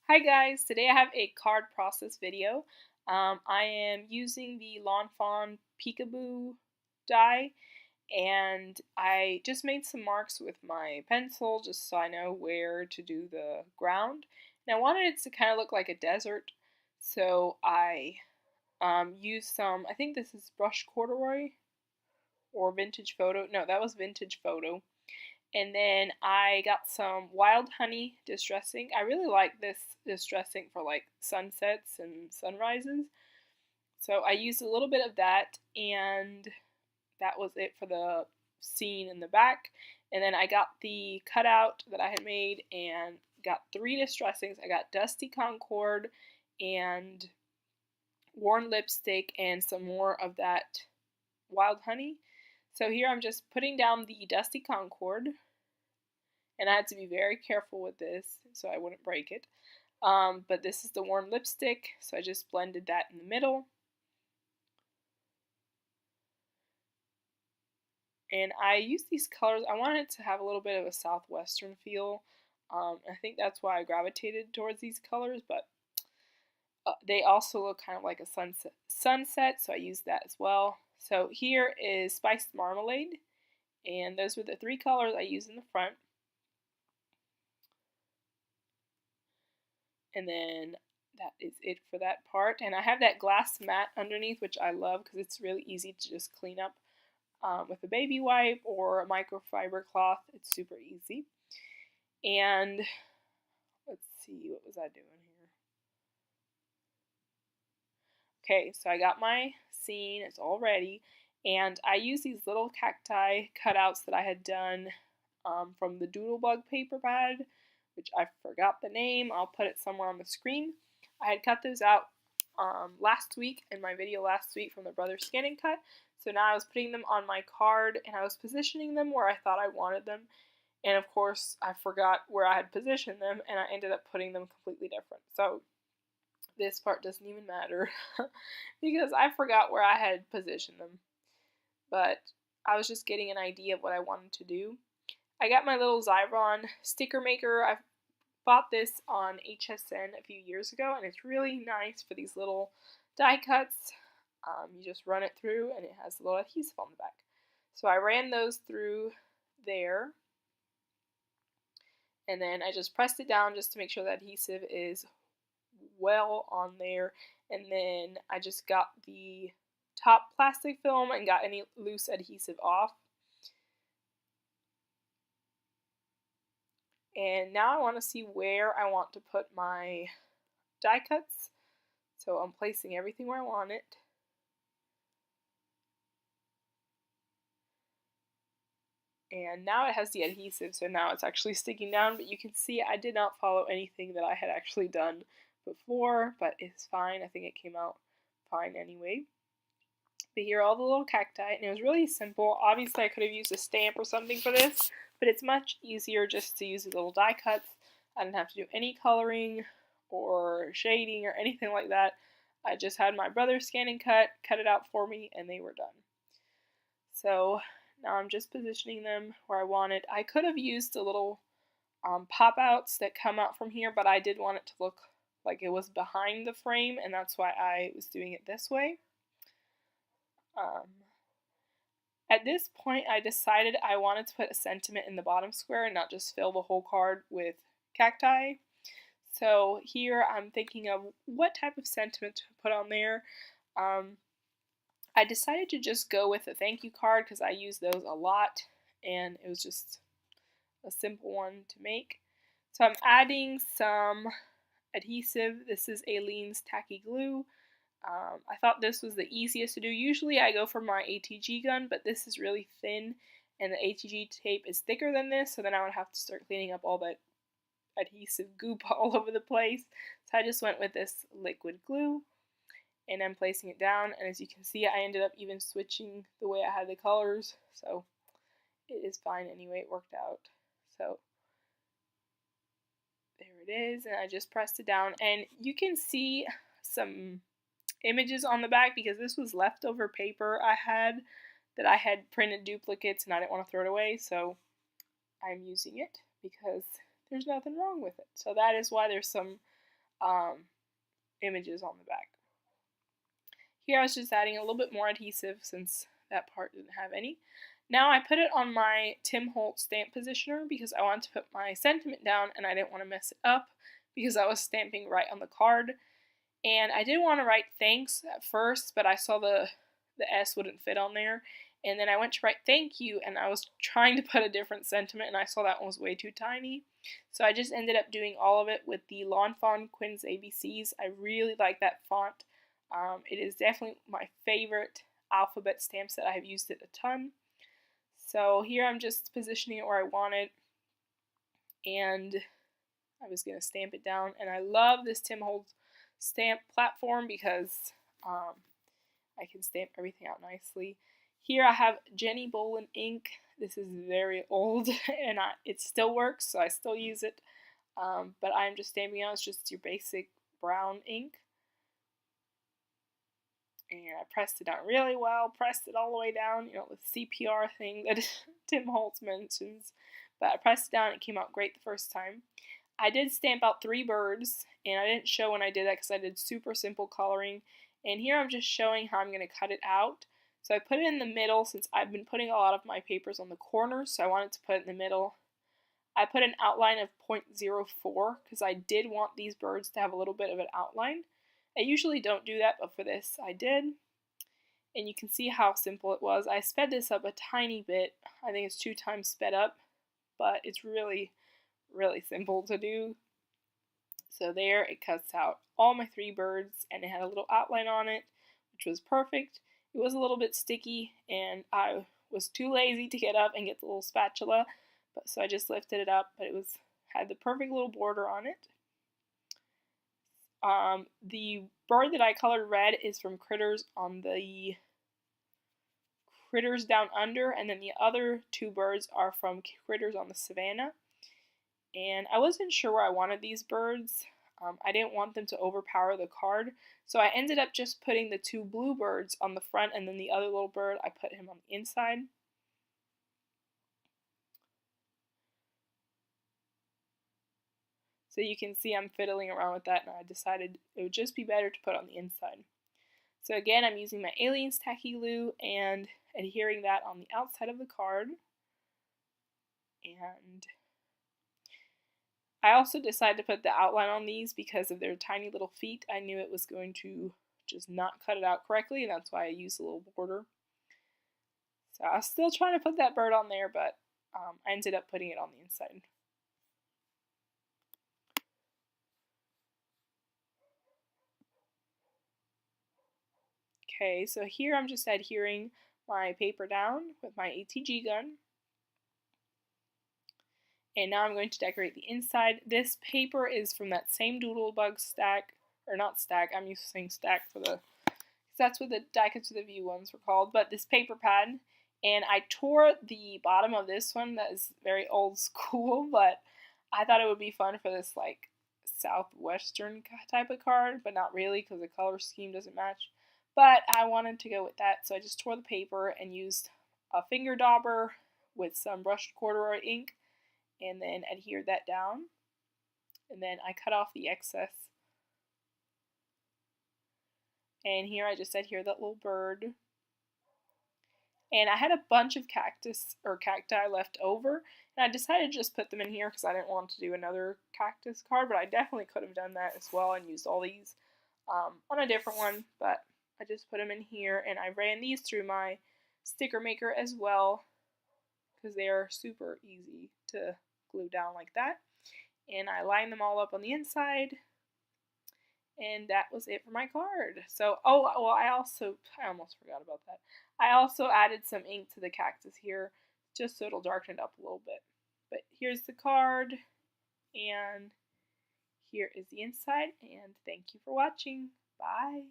Hi guys, today I have a card process video. I am using the Fawn Peekaboo die, and I just made some marks with my pencil just so I know where to do the ground. And I wanted it to kind of look like a desert, so I used some, I think this is brushed corduroy or vintage photo. No, that was vintage photo. And then I got some wild honey distressing. I really like this distressing for like sunsets and sunrises. So I used a little bit of that, and that was it for the scene in the back. And then I got the cutout that I had made and got 3 distressings. I got Dusty Concord and Worn Lipstick and some more of that wild honey. So here I'm just putting down the Dusty Concord, and I had to be very careful with this so I wouldn't break it. But this is the Worn Lipstick, so I just blended that in the middle. And I used these colors, I wanted it to have a little bit of a southwestern feel. I think that's why I gravitated towards these colors, but they also look kind of like a sunset, so I used that as well. So here is Spiced Marmalade, and those were the 3 colors I used in the front. And then that is it for that part. And I have that glass mat underneath, which I love because it's really easy to just clean up with a baby wipe or a microfiber cloth. It's super easy. And let's see, what was I doing here? Okay, so I got my scene, it's all ready, and I use these little cacti cutouts that I had done from the Doodlebug paper pad, which I forgot the name. I'll put it somewhere on the screen. I had cut those out last week in my video last week from the Brother Scan and Cut. So now I was putting them on my card and I was positioning them where I thought I wanted them. And of course, I forgot where I had positioned them and I ended up putting them completely different. So this part doesn't even matter because I forgot where I had positioned them. But I was just getting an idea of what I wanted to do. I got my little Xyron sticker maker. I bought this on HSN a few years ago, and it's really nice for these little die cuts. You just run it through, and it has a little adhesive on the back. So I ran those through there, and then I just pressed it down just to make sure the adhesive is well on there, and then I just got the top plastic film and got any loose adhesive off. And now I want to see where I want to put my die cuts. So I'm placing everything where I want it. And now it has the adhesive, so now it's actually sticking down, but you can see I did not follow anything that I had actually done before, but it's fine. I think it came out fine anyway. But here are all the little cacti, and it was really simple. Obviously I could have used a stamp or something for this, but it's much easier just to use the little die cuts. I didn't have to do any coloring or shading or anything like that. I just had my brother scan and cut it out for me, and they were done. So now I'm just positioning them where I wanted. I could have used the little pop-outs that come out from here, but I did want it to look like it was behind the frame, and that's why I was doing it this way. At this point, I decided I wanted to put a sentiment in the bottom square and not just fill the whole card with cacti. So here I'm thinking of what type of sentiment to put on there. I decided to just go with a thank you card because I use those a lot, and it was just a simple one to make. So I'm adding some adhesive. This is Aleene's Tacky Glue. I thought this was the easiest to do. Usually I go for my ATG gun, but this is really thin, and the ATG tape is thicker than this, so then I would have to start cleaning up all that adhesive goop all over the place. So I just went with this liquid glue, and I'm placing it down, and as you can see, I ended up even switching the way I had the colors, so it is fine anyway. It worked out. So there it is, and I just pressed it down, and you can see some images on the back because this was leftover paper I had that I had printed duplicates and I didn't want to throw it away, so I'm using it because there's nothing wrong with it. So that is why there's some images on the back. Here I was just adding a little bit more adhesive since that part didn't have any. Now I put it on my Tim Holtz stamp positioner because I wanted to put my sentiment down and I didn't want to mess it up because I was stamping right on the card. And I did want to write thanks at first, but I saw the S wouldn't fit on there. And then I went to write thank you, and I was trying to put a different sentiment, and I saw that one was way too tiny. So I just ended up doing all of it with the Lawn Fawn Quinn's ABCs. I really like that font. It is definitely my favorite alphabet stamps that I have used it a ton. So here I'm just positioning it where I want it, and I was going to stamp it down. And I love this Tim Holtz stamp platform because I can stamp everything out nicely. Here I have Jenny Bolin ink. This is very old and it still works, so I still use it. But I'm just stamping out. It's just your basic brown ink. And I pressed it down really well, pressed it all the way down, the CPR thing that Tim Holtz mentions. But I pressed it down, it came out great the first time. I did stamp out 3 birds, and I didn't show when I did that because I did super simple coloring. And here I'm just showing how I'm going to cut it out. So I put it in the middle since I've been putting a lot of my papers on the corners, so I wanted to put it in the middle. I put an outline of 0.04 because I did want these birds to have a little bit of an outline. I usually don't do that, but for this I did. And you can see how simple it was. I sped this up a tiny bit. I think it's 2 times sped up, but it's really, really simple to do. So there, it cuts out all my 3 birds, and it had a little outline on it, which was perfect. It was a little bit sticky, and I was too lazy to get up and get the little spatula, so I just lifted it up, but it had the perfect little border on it. The bird that I colored red is from Critters on the Critters Down Under, and then the other 2 birds are from Critters on the Savannah. And I wasn't sure where I wanted these birds. I didn't want them to overpower the card, so I ended up just putting the 2 blue birds on the front, and then the other little bird, I put him on the inside. So you can see I'm fiddling around with that, and I decided it would just be better to put on the inside. So again, I'm using my Aliens tacky glue and adhering that on the outside of the card. And I also decided to put the outline on these because of their tiny little feet. I knew it was going to just not cut it out correctly, and that's why I used a little border. So I was still trying to put that bird on there, but I ended up putting it on the inside. Okay, so here I'm just adhering my paper down with my ATG gun. And now I'm going to decorate the inside. This paper is from that same Doodlebug stack, or not stack, I'm using stack for the, that's what the Die Cuts with a View ones were called, but this paper pad. And I tore the bottom of this one that is very old school, but I thought it would be fun for this like southwestern type of card, but not really because the color scheme doesn't match. But I wanted to go with that, so I just tore the paper and used a finger dauber with some brushed corduroy ink and then adhered that down. And then I cut off the excess. And here I just adhered that little bird. And I had a bunch of cacti left over, and I decided to just put them in here because I didn't want to do another cactus card, but I definitely could have done that as well and used all these on a different one, but I just put them in here, and I ran these through my sticker maker as well because they are super easy to glue down like that. And I lined them all up on the inside, and that was it for my card. So, oh, well, I almost forgot about that. I also added some ink to the cactus here, just so it'll darken it up a little bit. But here's the card, and here is the inside, and thank you for watching. Bye!